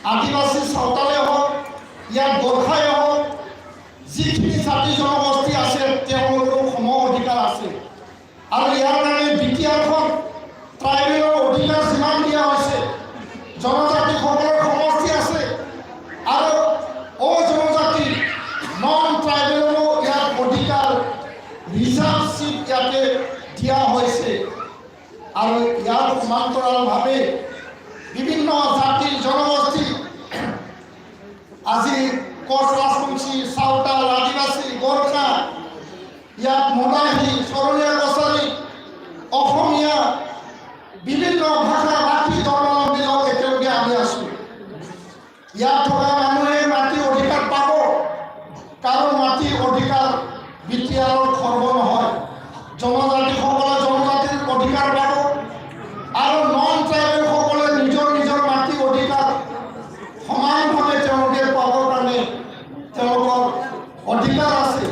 আদিবাসী সাঁওতালে হওক ইয়াত গোৰ্খাই হওক যিখিনি জাতি জনগোষ্ঠী আছে তেওঁলোকৰো সম অধিকাৰ আছে আৰু ইয়াৰ কাৰণে বিটিআৰখন ট্ৰাইবেলৰ অধিকাৰ যিমান দিয়া হৈছে জনজাতিসকলৰ সমষ্টি আছে আৰু অজনজাতি নন ট্ৰাইবেলৰো ইয়াত অধিকাৰ ৰিজাৰ্ভ চিট ইয়াতে দিয়া হৈছে আৰু ইয়াৰ সমান্তৰালভাৱে বিভিন্ন জাতিৰ জনগোষ্ঠী আজি কোচ ৰাজবংশী সাঁওতাল আদিবাসী গোৰ্খা ইয়াত মদাহী চৰণীয়া কছাৰী অসমীয়া বিভিন্ন ভাষা ভাষী ধৰ্মাৱলম্বী লোক একেলগে আমি আছোঁ ইয়াত থকা মানুহে মাটিৰ অধিকাৰ পাব কাৰণ মাটিৰ অধিকাৰ বিটিআৰৰ খৰ্ব নহয় জনজাতিসকলে জনজাতিৰ অধিকাৰ পাব আৰু নন ট্ৰাইবেলসকলে নিজৰ নিজৰ মাটিৰ অধিকাৰ সমানভাৱে তেওঁলোকে পাবৰ কাৰণে তেওঁলোকৰ অধিকাৰ আছে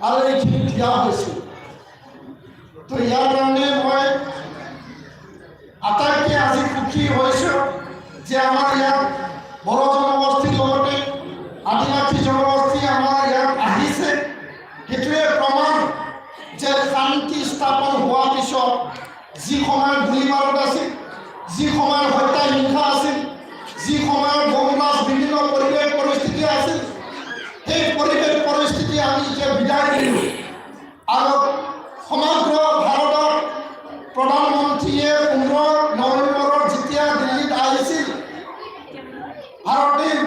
আৰু এইখিনি দিয়া হৈছে তো ইয়াৰ কাৰণে মই আটাইতকৈ আজি সুখী হৈছোঁ যে আমাৰ ইয়াত বড়ো জনগোষ্ঠীৰ লগতে আদিবাসী জনগোষ্ঠী আমাৰ ইয়াত আহিছে সেইটোৱে প্ৰমাণ যে শান্তি স্থাপন হোৱাৰ পিছত যি সময়ত গুলীমাৰত আছিল যি সময়ত হত্যা হিংসা আছিল যি সময়ত বনবাস বিভিন্ন পৰিৱেশ পৰিস্থিতি আছিল সেই পৰিৱেশ পৰিস্থিতি আমি এতিয়া বিদায় দিলোঁ আৰু সমগ্ৰ ভাৰতৰ প্ৰধানমন্ত্ৰীয়ে 15 নৱেম্বৰত যেতিয়া দিল্লীত আহিছিল ভাৰতীয়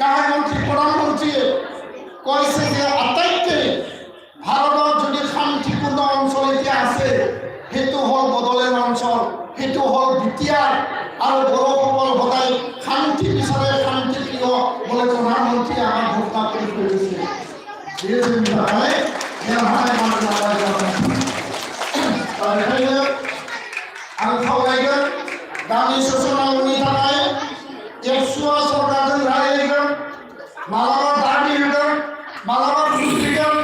গৃহমন্ত্ৰী প্ৰধানমন্ত্ৰীয়ে কৈছে যে আটাইতকৈ ভাৰতত যদি শান্তিপূৰ্ণ অঞ্চল এতিয়া আছে সেইটো হ'ল বড়োলেণ্ড অঞ্চল সেইটো হ'ল বিটিআৰ আৰু বড়োসকল সদায় শান্তি বিচাৰে শান্তি প্ৰিয় বুলি প্ৰধানমন্ত্ৰীয়ে আমাক ঘোষণা কৰি থৈ গৈছে आं खावलायगोन गामि सोसनांगौनि थाखाय एकसुवा सरकारजों रायलायगोन मालाबा दाबि होगोन मालाबा बुजिगोन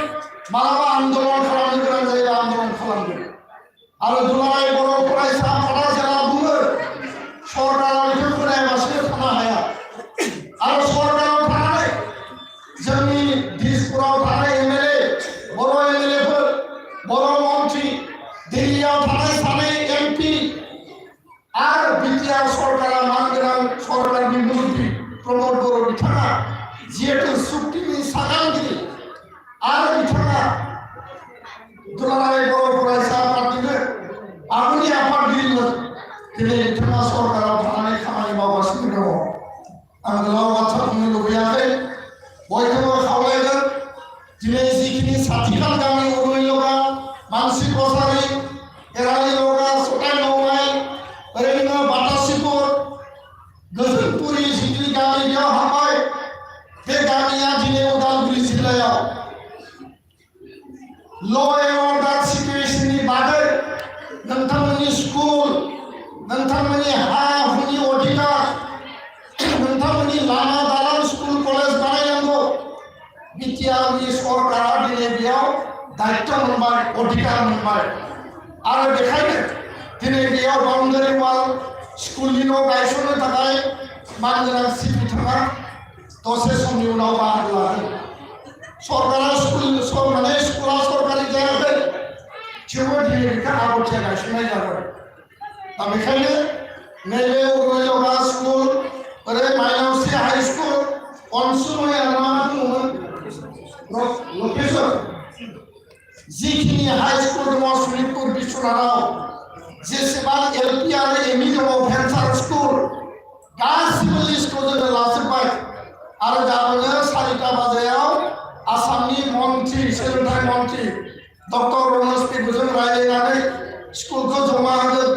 मालाबा आन्दोलन खालामनो गोनां जायोबा आन्दोलन खालामगोन आरो दुलाराय बर' फरायसा आफादा बुङो सरकारा बेखौ खोनायालासिनो थानो हाया आरो सरकाराव थानानै जोंनि दिसपुराव थानाय एमएलए बर' एमएलएफोर बर' मन्त्रि दिल्लीयाव थानाय सानै एमपि आरो बिटिआर सरकारा मानगोनां सरकारनि मन्त्रि प्रमोद बर' बिथाङा जिहेतु सुक्तिनि सागानगिरि आरो बिथाङा दुलाराय बर' फरायसा आफादनिनो आगुनि आफादगिरिमोन दिनै बिथाङा सरकाराव थानानै खामानि मावगासिनो दङ आं गोलाव बाथ्रा बुंनो लुबैयाखै बयखौबो खावलायगोन दिनै जिखिनि साथिखाल गामि उरुइ लगा मानसि कसारी एराली लगा सताय नौमाइ ओरैनो बातासिपुर गोजोनपुरि जिखिनि गामि बेयाव हाबबाय बे गामिया दिनै उदालगुरि जिल्लायाव ल एन्ड अर्डार सिटुएशननि बागै नोंथांमोननि स्कुल नोंथांमोननि हा हुनि अधिकार नोंथांमोननि लामा दालां स्कुल कलेज बानायनांगौ बिटिआरनि सरकारा दिनै बेयाव दायित्व मोनबाय अधिकार मोनबाय आरो बेखायनो दिनै बेयाव बाउन्डारि वाल स्कुलनि न' गायसननो थाखाय मानगोनां चिफ बिथाङा दसे समनि उनाव बाहागो लागोन सरकारा स्कुला सरकारि जायाखै थेवबो दिनै बेखौ आगथिया गायसननाय जाबाय दा बेखायनो नैबे उरुइ लगा स्कुल ओरै माइनावस्रि हाई स्कुल अनसुमै आरो मा बुङोमोन लकेश्वर जिखिनि हाई स्कुल दङ सनितपुर बिश्वनाथाव जेसेबां एलपि आरो एमइ दङ भेन्सार स्कुल गासिबो लिस्टखौ जोङो लाजोब्बाय आरो गाबोनो 4टा बाजियाव आसामनि मन्त्रि सोलोंथाइ मन्त्रि डक्टर रमेश पेगुजों रायज्लायनानै स्कुलखौ जमा होगोन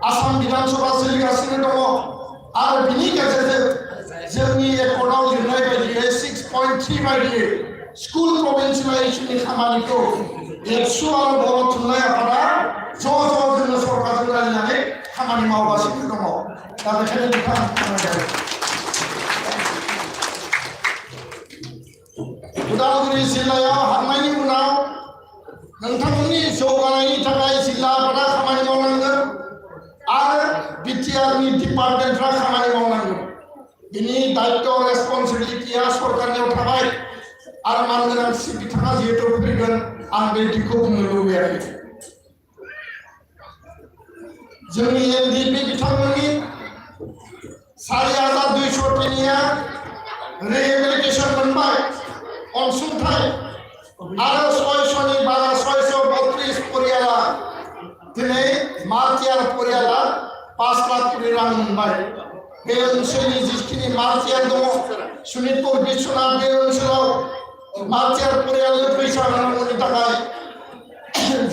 आसाम बिधानसभा सोलिगासिनो दङ आरो बिनि गेजेरजों जोंनि एकर्डआव लिरनाय बायदियै 6.3 बायदियै स्कुल प्रभिन्सियेलाइजेसननि खामानिखौ एबसु आरो बर' थुनलाइ आफादा ज' जोङो सरकारजों रायज्लायनानै खामानि मावगासिनो दङ दा बेखायनो बिथाङा उदालगुरि जिल्लायाव हाबनायनि उनाव नोंथांमोननि जौगानायनि थाखाय जिल्ला आफादा खामानि मावनांगोन आरो बिटिआरनि डिपार्टमेन्टफ्रा खामानि मावनांगोन बिनि दायित्व रेसपन्सिबिलिटिया सरकारनियाव थाबाय आरो मानगोनां बिथाङा जिहेतु फैगोन आं बे दिखौ बुंनो लुबैयाखै जोंनि एमडिपि बिथांमोननि 4200 टिनिया रिहेबिलिटेसन मोनबाय अनसुंथाइ आरो 600 नि बारा 632 परियाला दिनै मार्टियार परियाला 5 लाख कोटी रां मोनबाय बे ओनसोलनि जिखिनि मार्टियार दङ सुनितपुर बिश्वनाथ बे ओनसोलाव मार्टियार परियालनो फैसा होनांगौनि थाखाय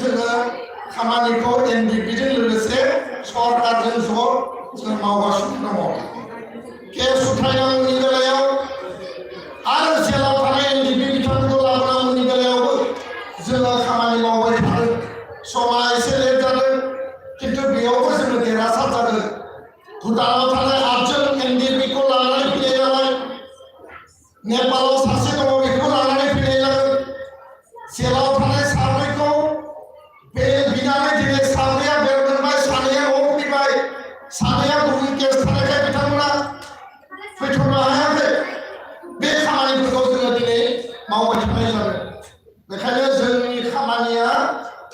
जोङो खामानिखौ एनडिपिजों लोगोसे सरकारजों ज' जों मावगासिनो दङ केस उथायनांगौनि बेलायाव आरो जेलाव थानाय एनडिपि बिथांखौ लाबोनांगौनि बेलायावबो जोङो खामानि मावबाय थादों समा एसे लेट जादों किन्तु बेयावबो जोङो देरहासार जादों भुटानाव थानाय 8 जन एनडिपिखौ लानानै फैनाय जाबाय नेपालाव सासे दङ बेखौ लानानै फैनाय जादों जेलाव थानाय साब्रैखौ बे बिनानै दिनै साब्रैया बेल मोनबाय सानैया न'आव फैबाय सानैया गुबुन केस थानायखाय बिथांमोना फैथ'नो हायाखै बे खामानिफोरखौ जोङो दिनै मावबाय थानाय जादों बेखायनो जोंनि खामानिया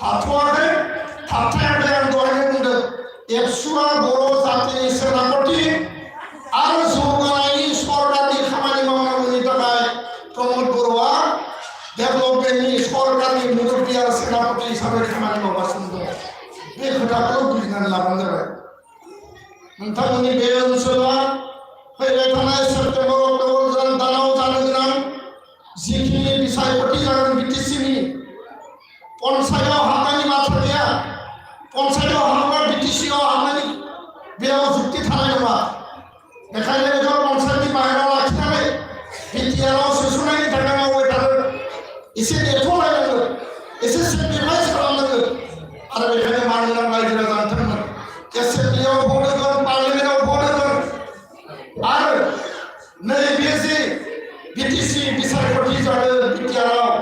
थाथ'वाखै थाबथायाखै आं दहायनो बुंदों एबसुआ बर' जातिनि सेनापति आरो जौगानायनि सरकारनि खामानि मावनांगौनि थाखाय प्रमद बर'आ डेभेलपमेन्टनि सरकारनि मुरब्बी आरो सेनापति हिसाबै खामानि मावगासिनो दङ बे खोथाखौ बुजिनानै लाबानो जाबाय नोंथांमोननि बे ओनसोला फैबाय थानाय सेप्तेम्बर अक्ट'बर दानाव जानो गोनां जिखिनि बिसायख'थि जागोन बिटिसिनि पन्सायतआव हाबनायनि बाथ्रा गैया पन्सायतआव हाबोबा बिटिसिआव हाबनायनि बेयाव जुक्ति थानाय नङा बेखायनो बेखौ पन्सायतनि बाहेरायाव लाखिनानै बिटिआरआव सोसननायनि थाखाय मावबाय थादों एसे नेथ'लायनांगोन एसे सेक्रिफाइस खालामनांगोन आरो बेखायनो मानगोनां रायजो राजा बिथांमोन एसेम्ब्लियाव भट होगोन पार्लियामेन्टआव भट होगोन आरो नैबे जे बिटिसि बिसायख'थि जादों बिटिआरआव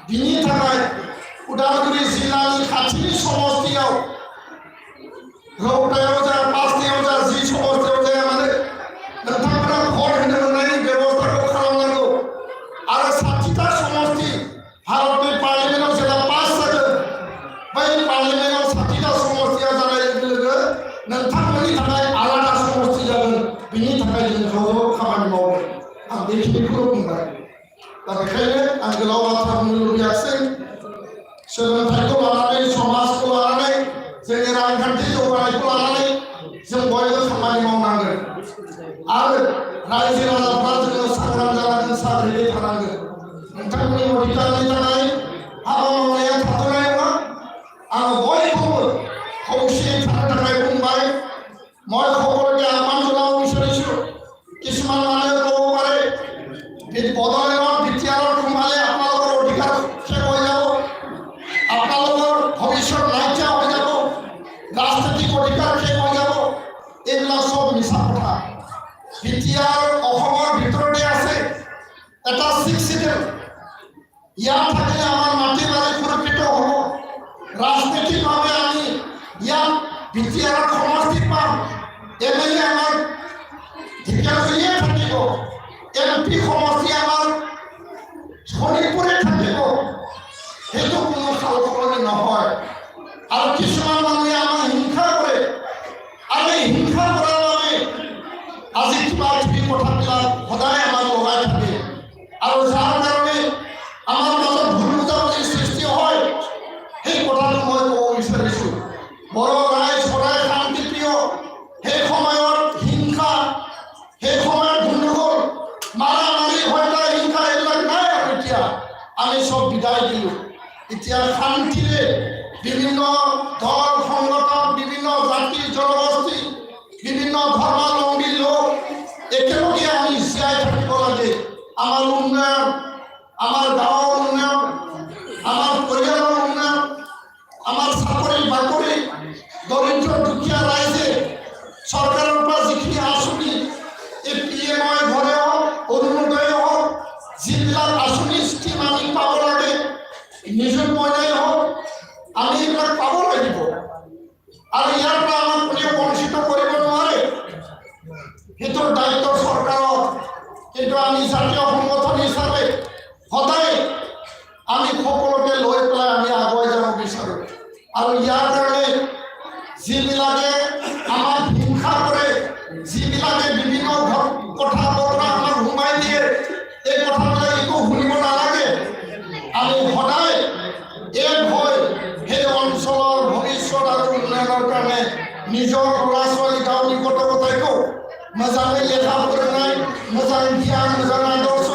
बिनि थाखाय उदालगुरि जिल्लानि खाथिनि समस्तियाव रौतायाव जा पास्तायाव जा जि समस्तियाव जाया मानो नोंथांमोना भट होनो मोननायनि बेबस्थाखौ खालामनांगौ आरो 60टा समस्ति भारतनि पार्लियामेन्टआव जेब्ला पास जागोन बै पार्लियामेन्टआव 60टा समस्तिया जानाय लोगो लोगो नोंथांमोननि थाखाय आलादा समस्ति जागोन बिनि थाखाय जों ज' खामानि मावगोन आं बेखिनिखौल' बुंबाय दा बेखायनो आं गोलाव बाथ्रा बुंनो लुबैयाखिसै सोलोंथाइखौ लानानै समाजखौ लानानै जोंनि रांखान्थि जौगानायखौ लानानै जों बयबो खामानि मावनांगोन आरो रायजो राजाफ्रा जोङो सांग्रां जानांगोन साग्रिदै थानांगोन नोंथांमोननि अधिकारनि थाखाय हाबा मावनाया थाथ'नाय नङा आं बयखौबो खौसेयै थानो थाखाय बुंबाय মই সকলোকে আহ্বান জনাব বিচাৰিছোঁ কিছুমান মানুহে ক'ব পাৰে বদলেনৰ বিটিআৰৰ সোমালে আপোনালোকৰ অধিকাৰ শেষ হৈ যাব আপোনালোকৰ ভৱিষ্যত নাইকিয়া হৈ যাব ৰাজনৈতিক অধিকাৰ শেষ হৈ যাব এইবিলাক সব মিছা কথা বিটিআৰ অসমৰ ভিতৰতে আছে এটা 6 চিটেল ইয়াত থাকিলে আমাৰ মাটি বাৰী সুৰক্ষিত হ'ব ৰাজনৈতিকভাৱে আমি ইয়াত বিটিআৰৰ সমষ্টি পাম এমএলএ আমাৰ ঢেকিয়াজুলিয়ে থাকিব এমপি সমষ্টি আমাৰ শোণিতপুৰে থাকিব সেইটো কোনো সাল সলনি নহয় আৰু কিছুমান মানুহে আমাৰ হিংসা কৰে আৰু এই হিংসা কৰাৰ বাবে আজি কিবা কিবি কথাবিলাক সদায় আমাৰ লগাই থাকে আৰু যাৰ কাৰণে আমাৰ মাজত ভুল বুজাবুজিৰ সৃষ্টি হয় সেই কথাটো মই ক'ব বিচাৰিছোঁ বড় ৰাইজ সদায় শান্তিপ্ৰিয় সেই সময়ত হিংসা সেই সময়ত গণ্ডগোল মাৰামাৰি হত্যা হিংসা এইবিলাক নাই আৰু এতিয়া আমি সব বিদায় দিলোঁ এতিয়া শান্তিৰে বিভিন্ন দল সংগঠন বিভিন্ন জাতি জনগোষ্ঠী বিভিন্ন ধৰ্মাৱলম্বী লোক একেলগে আমি জীয়াই থাকিব লাগে আমাৰ উন্নয়ন আমাৰ গাঁৱৰ উন্নয়ন আমাৰ পৰিয়ালৰ উন্নয়ন আমাৰ চাকৰি বাকৰি দৰিদ্ৰ দুখীয়া ৰাইজে চৰকাৰৰ পৰা যিখিনি আঁচনি এই পিএমআই ঘৰে হওক অৰুণোদয় হওক যিবিলাক আঁচনি স্কিম আমি পাব লাগে নিযুত মইনাই হওক আমি এইবিলাক পাব লাগিব আৰু ইয়াৰ পৰা আমাক কোনেও বঞ্চিত কৰিব নোৱাৰে সেইটোৰ দায়িত্ব চৰকাৰ কিন্তু আমি জাতীয় সংগঠন হিচাপে সদায় আমি সকলোকে লৈ পেলাই আমি আগুৱাই যাব বিচাৰোঁ আৰু ইয়াৰ কাৰণে যিবিলাকে আমাক হিংসা কৰে যিবিলাকে বিভিন্ন কথা বতৰা আমাক সোমাই দিয়ে এই কথাবিলাক একো শুনিব নালাগে আমি সদায় এক হৈ সেই অঞ্চলৰ ভৱিষ্যত আৰু উন্নয়নৰ কাৰণে নিজৰ ল'ৰা ছোৱালী গাঁৱলী গত গতাইকো मोजाङै लेखा फोरोंनाय मोजां गियान मोजां आदर्श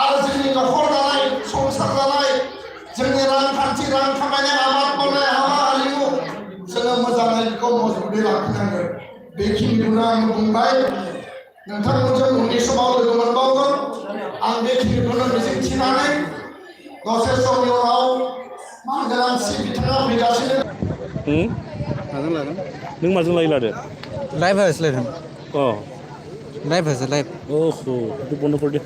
आरो जोंनि न'खर दानाय संसार दानाय जोंनि रांखान्थि रां खामायनाय आबाद मावनाय हाबा हारिमु जोङो मोजाङै बेखौ मजबुतै लाखिनांगोन बेखिनिखौनो आं बुंबाय नोंथांमोनजों उननि समाव लोगो मोनबावगोन आं बेखिनिखौनो मिजिंथिनानै दसे समनि उनाव मानगोनांथि बिथाङा फैगासिनो नों माजों लायो लादो लाइभ है लाइव अ लाइव है लाइव ओहो बन्द कर दे